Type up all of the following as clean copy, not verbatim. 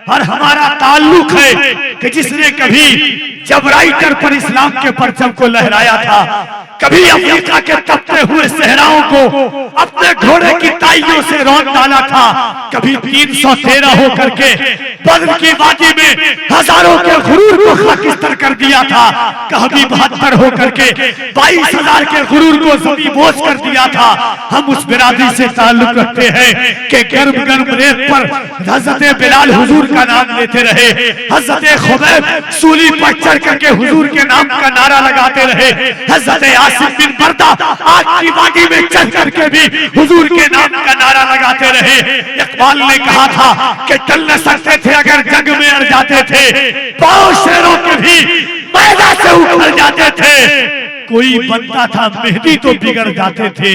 और हमारा ताल्लुक है कि जिसने कभी जबराइटर पर इस्लाम के परचम को लहराया था, कभी अफ्रीका के तपते हुए सहराओं को अपने घोड़े की ताइयों से रौंद डाला था, कभी 313 होकर के बद्र की वादी में हजारों के गुरूर को खाकिस्तर कर दिया था, कभी 72 होकर के 22,000 के गुरूर को जमीन बोझ कर दिया था। हम उस बिरादरी से ताल्लुक रखते हैं कि गर्म गर्म रेत पर हजरत बिलाल हुजूर का नाम लेते रहे, हजरत खुबैब सूली पर चढ़ करके हुजूर के नाम का नारा लगाते रहे, हजरत आसिफ बिन बरदा आग की वादी में चढ़ करके भी हुजूर के नाम का नारा लगाते रहे। इकबाल ने कहा था कि टल न सकते थे अगर जंग में अड़ जाते थे, पांव शेरों के भी मैदान से उखड़ जाते थे, कोई बनता था मेहदी तो बिगड़ जाते थे,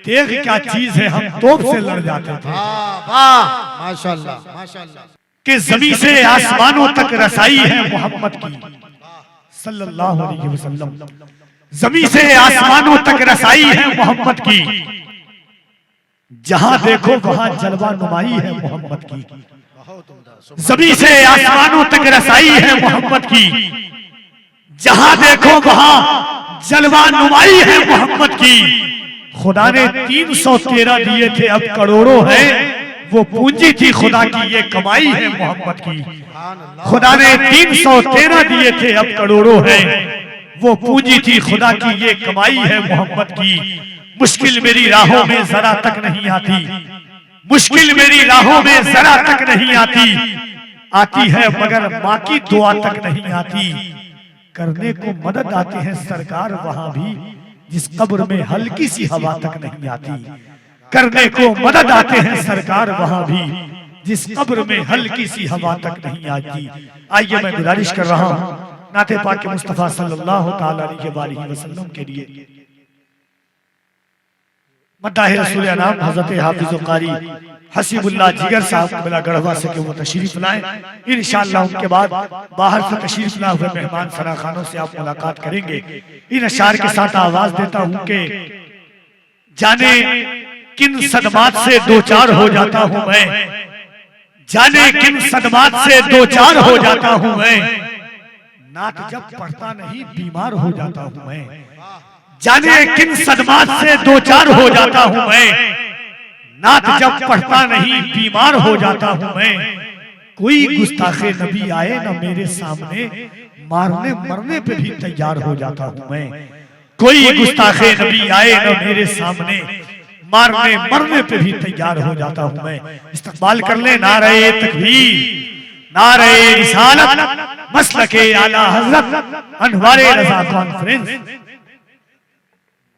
देख क्या चीज है हम तोप से लड़ जाते थे। माशाअल्लाह माशाअल्लाह। कि जमीन से आसमानों तक रसाई है मोहम्मद की सल्लल्लाहु अलैहि वसल्लम, जमीन से आसमानों तक रसाई है मोहम्मद की, जहां देखो वहां जलवा नुमाई है मोहम्मद की, जमीन से आसमानों तक रसाई है मोहम्मद की, जहां देखो वहां जलवा नुमाई है मोहम्मद की। खुदा ने 313 दिए थे अब करोड़ों है, वो पूंजी थी खुदा की ये कमाई है मोहम्मद की। खुदा ने 313 दिए थे अब करोड़ों है, वो पूंजी थी खुदा की ये कमाई है मोहम्मद की। मुश्किल मेरी राहों में जरा तक नहीं आती, मुश्किल मेरी राहों में जरा तक नहीं आती, आती है मगर माँ की दुआ तक नहीं आती। करने को मदद आती है सरकार वहां भी जिस कब्र में हल्की सी हवा तक नहीं आती, करने को मदद आते हैं सरकार वहां भी जिस कब्र में हल्की सी हवा तक नहीं आती। आइए मैं गुजारिश कर रहा हूं नाते पाक के मुस्तफा सल्लल्लाहु ताला अलैहि वसल्लम के लिए मद्दाह रसूल अनाम हजरत हाफिज कारी हसीबुल्लाह जिगर साहब मिला गढ़वा से कि वो तशरीफ लाएं। इंशाअल्लाह उनके बाद बाहर से तशरीफ ला हुए मेहमान सराखानों से आप मुलाकात करेंगे। इन अशार के साथ आवाज देता हूं कि जाने किन सदमात से दो चार हो जाता हूं मैं, जाने किन सदमात से दो चार हो जाता हूं मैं, नात जब पढ़ता नहीं बीमार हो जाता हूं मैं, जाने किन सदमात से दो चार हो जाता हूं मैं, नात जब पढ़ता नहीं बीमार हो जाता हूं मैं। कोई गुस्ताखे नबी आए ना मेरे सामने, मारने मरने पे भी तैयार हो जाता हूं मैं। कोई गुस्ताखे नबी आए ना मेरे सामने, मारने मरने पे भी तैयार हो जाता हूं मैं। इस्तकबाल कर ले नारे तकबीर, नारे रिसालत, मसलके आला हजरत, अनवारे रज़ा कॉन्फ्रेंस।